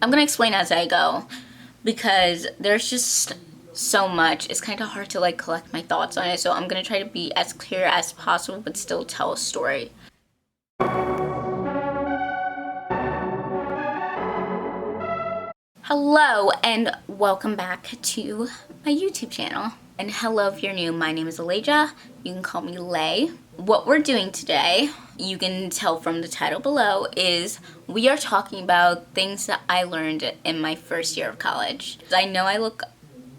I'm gonna explain as I go because there's just so much. It's kind of hard to like collect my thoughts on it, so I'm gonna try to be as clear as possible but still tell a story. Hello and welcome back to my YouTube channel. And hello if you're new, my name is Elijah. You can call me Lay. What we're doing today, you can tell from the title below, is we are talking about things that I learned in my first year of college. I know I look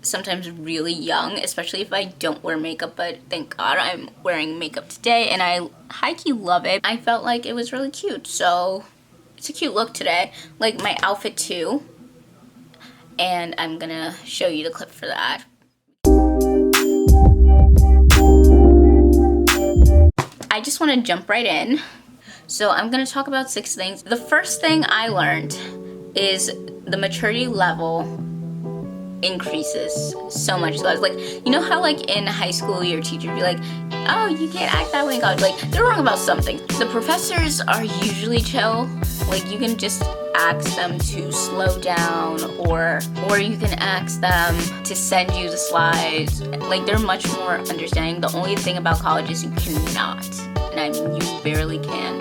sometimes really young, especially if I don't wear makeup, but thank God I'm wearing makeup today and I high-key love it. I felt like it was really cute, so it's a cute look today. Like my outfit too. And I'm gonna show you the clip for that. I just want to jump right in. So I'm gonna talk about 6 things. The first thing I learned is the maturity level increases so much. So I was like, you know how like in high school your teacher would be like, oh, you can't act that way in college. Like they're wrong about something. The professors are usually chill. Like you can just ask them to slow down or you can ask them to send you the slides. Like they're much more understanding. The only thing about college is you cannot, and I mean you barely can,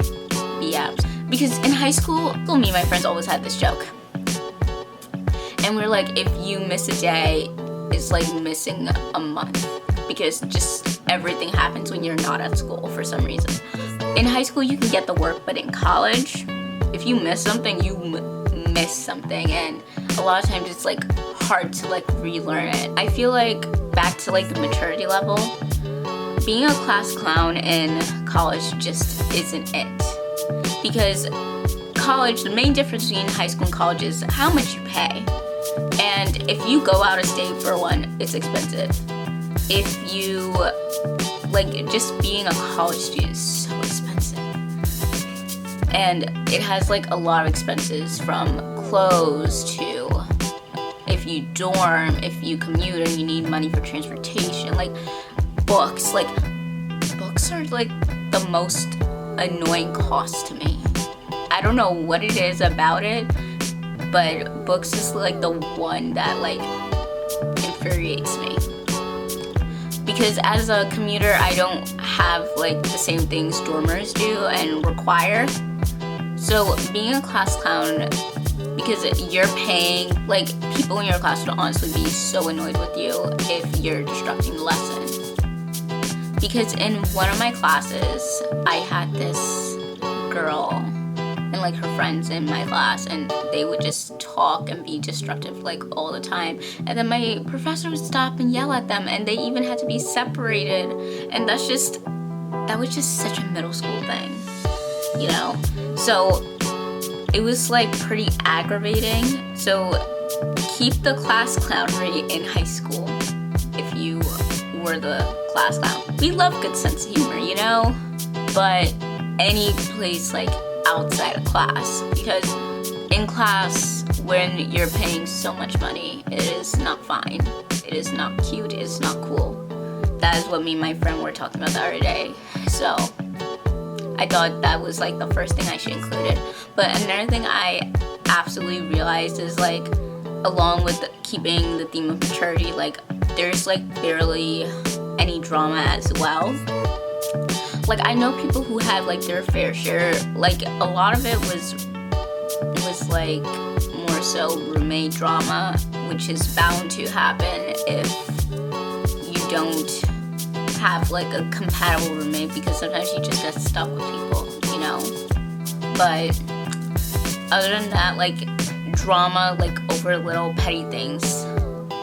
be abs. Because in high school, me and my friends always had this joke. And we're like, if you miss a day, it's like missing a month. Because just everything happens when you're not at school for some reason. In high school, you can get the work, but in college, if you miss something, you miss something, and a lot of times it's like hard to like relearn it. I feel like back to like the maturity level, being a class clown in college just isn't it. Because college, the main difference between high school and college is how much you pay. And if you go out of state for one, it's expensive. If you, like, just being a college student is so expensive. And it has like a lot of expenses, from clothes to if you dorm, if you commute and you need money for transportation, like books. Like books are like the most annoying cost to me. I don't know what it is about it, but books is like the one that like infuriates me. Because as a commuter, I don't have like the same things dormers do and require. So being a class clown, because you're paying, like people in your class would honestly be so annoyed with you if you're disrupting the lesson. Because in one of my classes, I had this girl and like her friends in my class, and they would just talk and be disruptive like all the time. And then my professor would stop and yell at them, and they even had to be separated. And that was just such a middle school thing, you know? So it was like pretty aggravating. So keep the class clownery in high school if you were the class clown. We love good sense of humor, you know? But any place like outside of class, because in class when you're paying so much money, it is not fine. It is not cute, it is not cool. That is what me and my friend were talking about the other day. So I thought that was like the first thing I should include it. But another thing I absolutely realized is like, along with keeping the theme of maturity, like there's like barely any drama as well. Like I know people who have like their fair share. Like a lot of it was like more so roommate drama, which is bound to happen if you don't have like a compatible roommate, because sometimes you just get stuck with people, you know. But other than that, like drama like over little petty things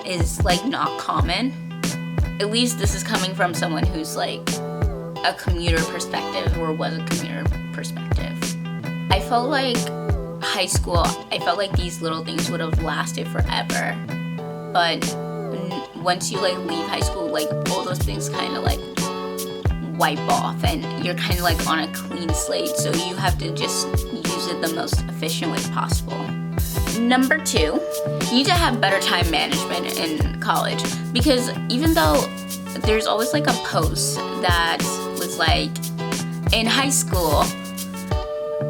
is like not common. At least this is coming from someone who's like a commuter perspective, or was a commuter perspective. I felt like high school, I felt like these little things would have lasted forever. But once you like leave high school, like all those things kind of like wipe off, and you're kind of like on a clean slate, so you have to just use it the most efficient way possible. Number 2, you need to have better time management in college, because even though there's always like a post that was like, in high school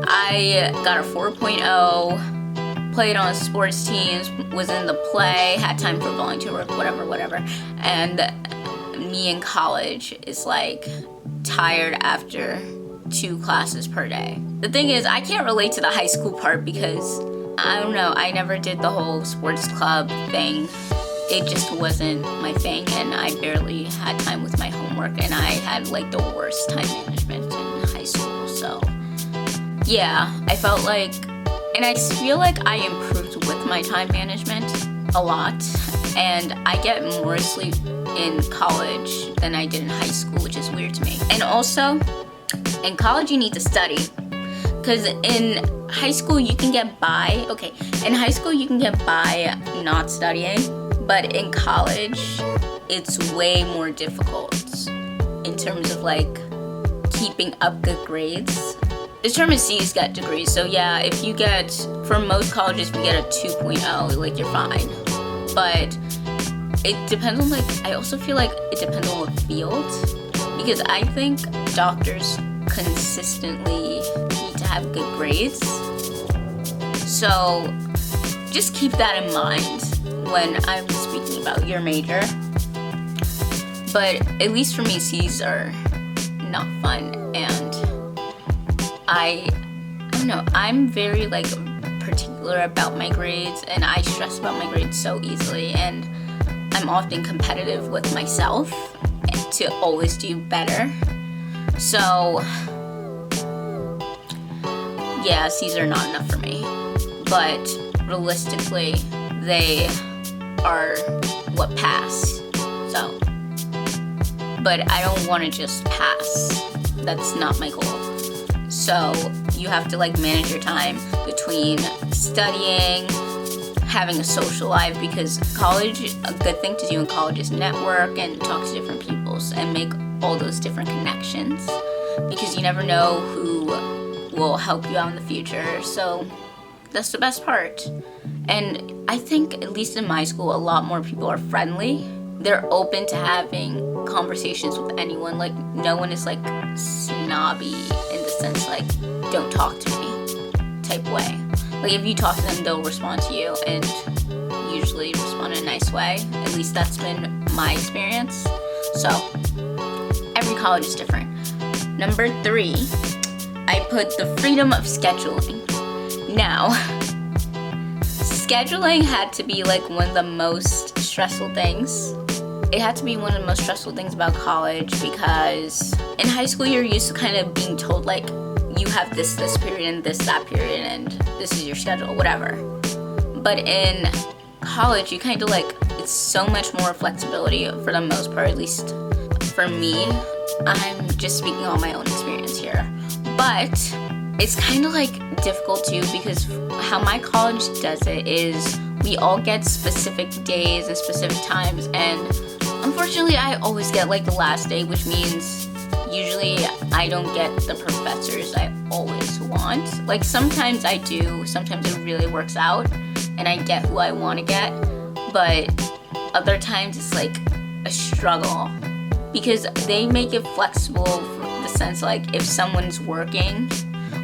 I got a 4.0 played on sports teams, was in the play, had time for volunteer work, whatever. And me in college is like tired after 2 classes per day. The thing is, I can't relate to the high school part because, I don't know, I never did the whole sports club thing. It just wasn't my thing, and I barely had time with my homework, and I had like the worst time management in high school. So yeah, I felt like, and I feel like I improved with my time management a lot, and I get more sleep in college than I did in high school, which is weird to me. And also, in college you need to study, because in high school you can get by, not studying, but in college it's way more difficult in terms of like keeping up good grades. Determined C's get degrees, so yeah, if you get, for most colleges, if you get a 2.0, like, you're fine. But it depends on, like, I also feel like it depends on what field, because I think doctors consistently need to have good grades. So just keep that in mind when I'm speaking about your major. But at least for me, C's are not fun, and I don't know, I'm very like particular about my grades, and I stress about my grades so easily, and I'm often competitive with myself to always do better. So yeah, C's are not enough for me, but realistically they are what pass. So, but I don't want to just pass. That's not my goal. So you have to like manage your time between studying, having a social life, because college, a good thing to do in college is network and talk to different people and make all those different connections, because you never know who will help you out in the future. So that's the best part. And I think, at least in my school, a lot more people are friendly. They're open to having conversations with anyone. Like, no one is like snobby in the sense like, don't talk to me type way. Like, if you talk to them, they'll respond to you, and usually respond in a nice way. At least that's been my experience. So every college is different. Number 3, I put the freedom of scheduling. Now, scheduling had to be like one of the most stressful things. It had to be one of the most stressful things about college, because in high school you're used to kind of being told like, you have this period and this that period, and this is your schedule, whatever. But in college you kind of like, it's so much more flexibility for the most part, at least for me. I'm just speaking on my own experience here, but it's kind of like difficult too, because how my college does it is we all get specific days and specific times, and unfortunately I always get like the last day, which means usually I don't get the professors I always want. Like, sometimes I do, sometimes it really works out and I get who I want to get, but other times it's like a struggle, because they make it flexible for the sense like, if someone's working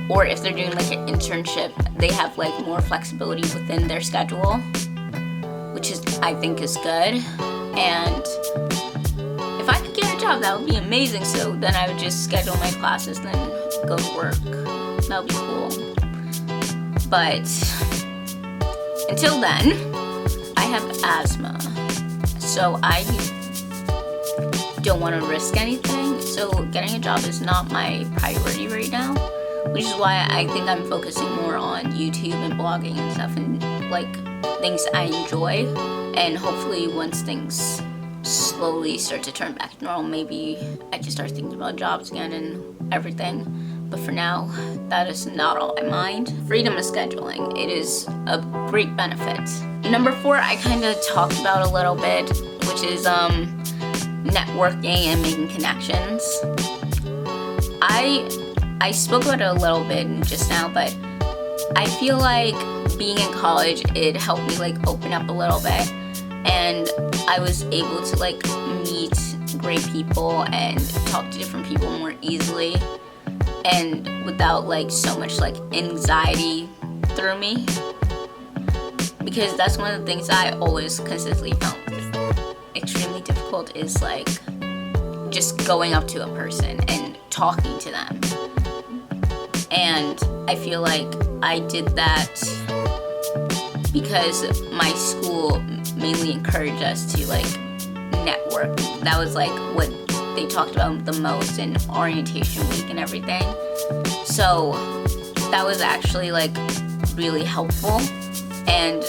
or if they're doing like an internship, they have like more flexibility within their schedule, which is, I think, is good. And if I could get a job, that would be amazing. So then I would just schedule my classes, then go to work. That would be cool. But until then, I have asthma, so I don't want to risk anything. So getting a job is not my priority right now, which is why I think I'm focusing more on YouTube and blogging and stuff, and like things I enjoy. And hopefully once things slowly start to turn back to normal, maybe I can start thinking about jobs again and everything. But for now, that is not all in mind. Freedom of scheduling, it is a great benefit. Number 4, I kind of talked about a little bit, which is networking and making connections. I spoke about it a little bit just now, but I feel like being in college, it helped me like open up a little bit, and I was able to like meet great people and talk to different people more easily, and without like so much like anxiety through me. because that's one of the things I always consistently found extremely difficult, is like just going up to a person and talking to them. And I feel like I did that because my school mainly encouraged us to like network. That was like what they talked about the most in orientation week and everything. So that was actually like really helpful, and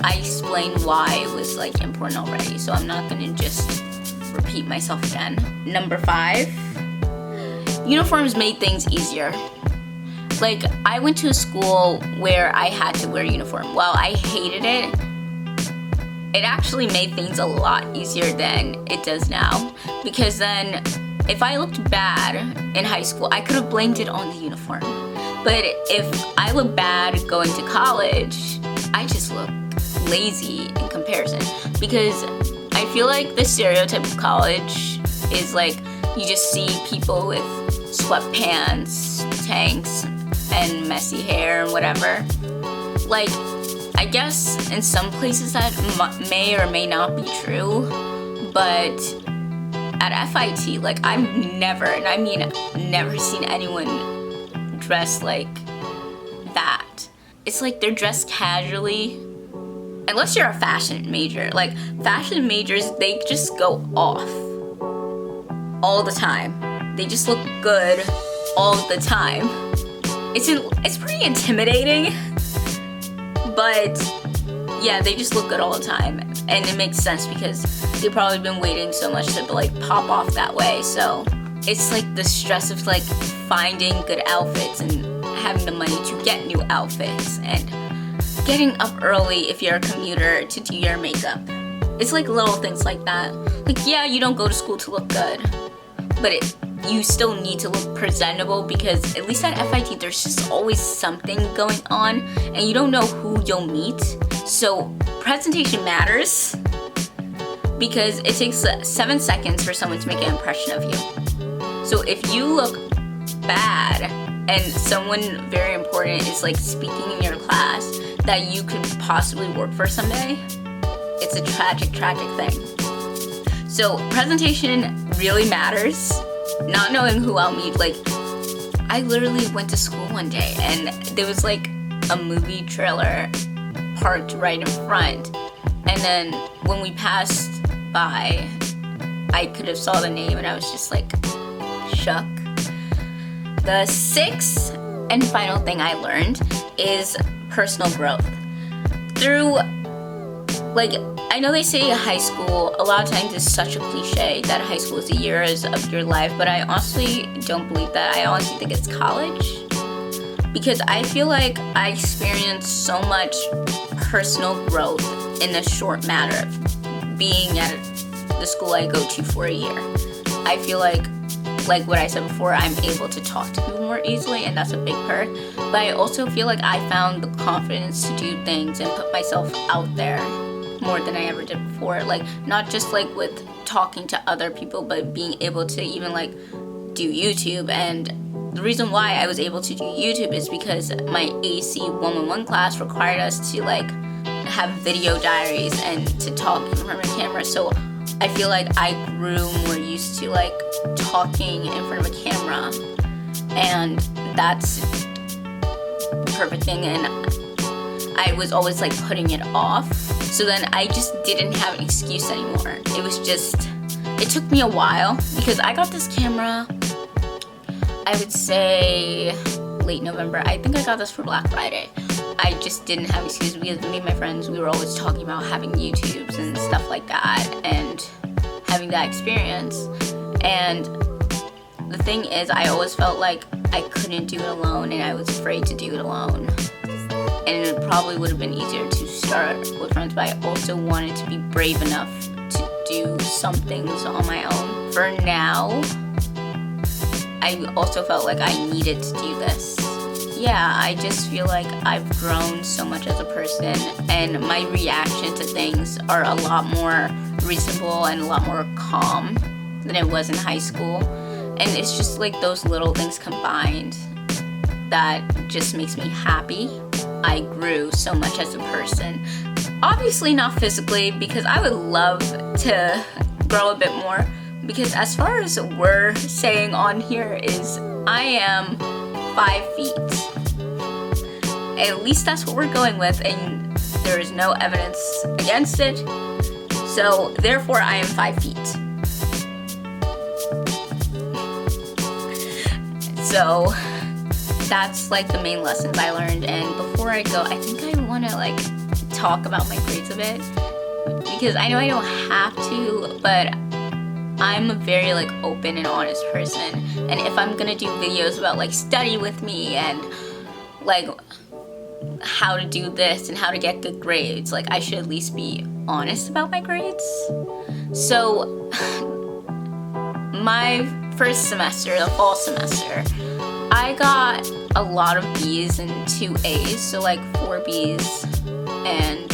I explained why it was like important already, so I'm not gonna just repeat myself again. Number 5, uniforms made things easier. Like, I went to a school where I had to wear a uniform. While I hated it, it actually made things a lot easier than it does now, because then if I looked bad in high school, I could have blamed it on the uniform. But if I look bad going to college, I just look lazy in comparison, because I feel like the stereotype of college is like you just see people with sweatpants, tanks, and messy hair and whatever. Like, I guess in some places that may or may not be true, but at FIT, like, I've never, and I mean never, seen anyone dressed like that. It's like they're dressed casually, unless you're a fashion major. Like, fashion majors, they just go off all the time. They just look good all the time. It's pretty intimidating, but yeah, they just look good all the time, and it makes sense because they've probably been waiting so much to like pop off that way. So it's like the stress of like finding good outfits and having the money to get new outfits and getting up early if you're a commuter to do your makeup. It's like little things like that. Like, yeah, you don't go to school to look good, but you still need to look presentable, because at least at FIT there's just always something going on and you don't know who you'll meet. So presentation matters, because it takes 7 seconds for someone to make an impression of you. So if you look bad and someone very important is like speaking in your class that you could possibly work for someday, it's a tragic thing. So presentation really matters. Not knowing who I'll meet, like, I literally went to school one day and there was like a movie trailer parked right in front, and then when we passed by, I could have saw the name and I was just like shook. The 6th and final thing I learned is personal growth. Through, like, I know they say high school, a lot of times it's such a cliche that high school is the years of your life, but I honestly don't believe that. I honestly think it's college, because I feel like I experienced so much personal growth in a short matter of being at the school I go to for a year. I feel like what I said before, I'm able to talk to people more easily, and that's a big perk. But I also feel like I found the confidence to do things and put myself out there more than I ever did before. Like, not just like with talking to other people, but being able to even like do YouTube. And the reason why I was able to do YouTube is because my AC 111 class required us to like have video diaries and to talk in front of a camera. So I feel like I grew more used to like talking in front of a camera, and that's the perfect thing. And I was always like putting it off, so then I just didn't have an excuse anymore. It was just, it took me a while, because I got this camera, I would say late November. I think I got this for Black Friday. I just didn't have an excuse, because me and my friends, we were always talking about having YouTubes and stuff like that and having that experience. And the thing is, I always felt like I couldn't do it alone, and I was afraid to do it alone. And it probably would have been easier to start with friends, but I also wanted to be brave enough to do some things on my own. For now, I also felt like I needed to do this. Yeah, I just feel like I've grown so much as a person, and my reaction to things are a lot more reasonable and a lot more calm than it was in high school. And it's just like those little things combined that just makes me happy. I grew so much as a person. Obviously not physically, because I would love to grow a bit more, because as far as we're saying on here is I am 5 feet. At least that's what we're going with, and there is no evidence against it. So therefore I am 5 feet. So that's like the main lessons I learned. And before I go, I think I want to like talk about my grades a bit, because I know I don't have to, but I'm a very like open and honest person, and if I'm gonna do videos about like study with me and like how to do this and how to get good grades, like I should at least be honest about my grades. So my first semester, the fall semester, I got a lot of B's and 2 A's, so like 4 B's and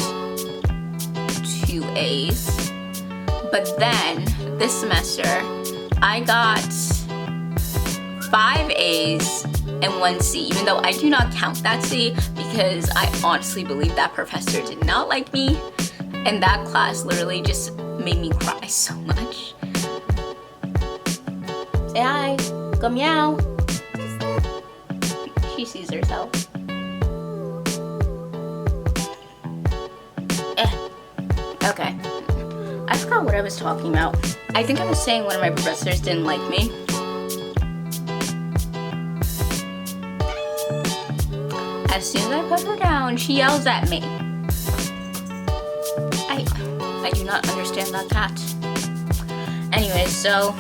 2 A's. But then this semester I got 5 A's and 1 C, even though I do not count that C because I honestly believe that professor did not like me, and that class literally just made me cry so much. Say hi, go meow. She sees herself. Okay. I forgot what I was talking about. I think I was saying one of my professors didn't like me. As soon as I put her down, she yells at me. I do not understand that cat. Anyway, so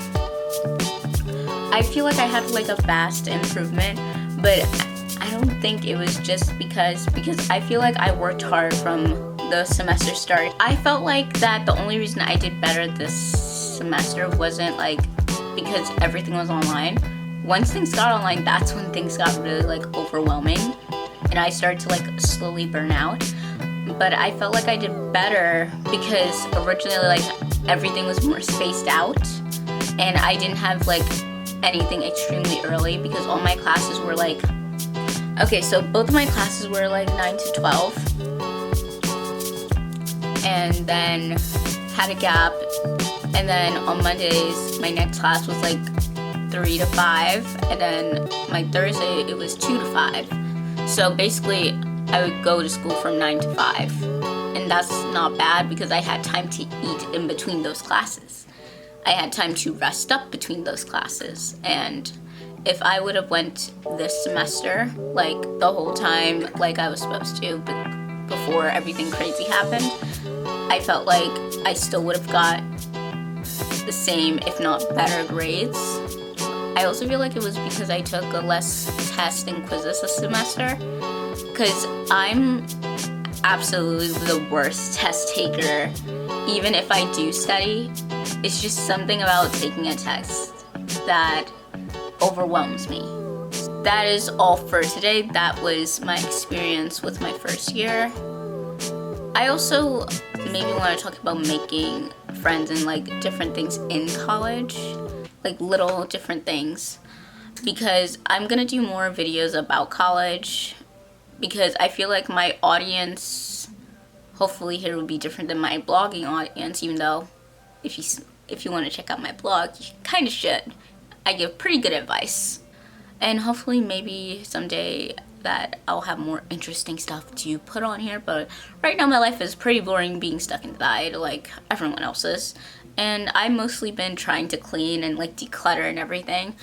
I feel like I had like a vast improvement, but I don't think it was just because I feel like I worked hard from the semester start. I felt like that the only reason I did better this semester wasn't like because everything was online. Once things got online, that's when things got really like overwhelming, and I started to like slowly burn out. But I felt like I did better because originally like everything was more spaced out, and I didn't have like anything extremely early because all my classes were like, okay, so both of my classes were like 9 to 12. And then had a gap, and then on Mondays my next class was like 3 to 5, and then my Thursday it was 2 to 5. So basically I would go to school from 9 to 5, and that's not bad because I had time to eat in between those classes. I had time to rest up between those classes, and if I would have went this semester like the whole time like I was supposed to, but before everything crazy happened, I felt like I still would have got the same, if not better, grades. I also feel like it was because I took less tests and quizzes this semester, because I'm absolutely the worst test taker. Even if I do study, it's just something about taking a test that overwhelms me. That is all for today. That was my experience with my first year. I also maybe want to talk about making friends and like different things in college, like little different things, because I'm gonna do more videos about college, because I feel like my audience hopefully here will be different than my blogging audience, even though if you want to check out my blog, you kind of should. I give pretty good advice, and hopefully maybe someday that I'll have more interesting stuff to put on here. But right now my life is pretty boring, being stuck inside like everyone else's, and I've mostly been trying to clean and like declutter and everything,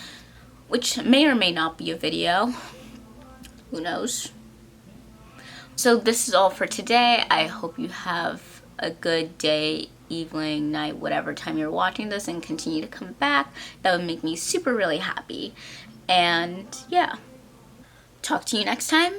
which may or may not be a video, who knows. So this is all for today. I hope you have a good day, evening, night, whatever time you're watching this, and continue to come back. That would make me super really happy. And yeah, talk to you next time.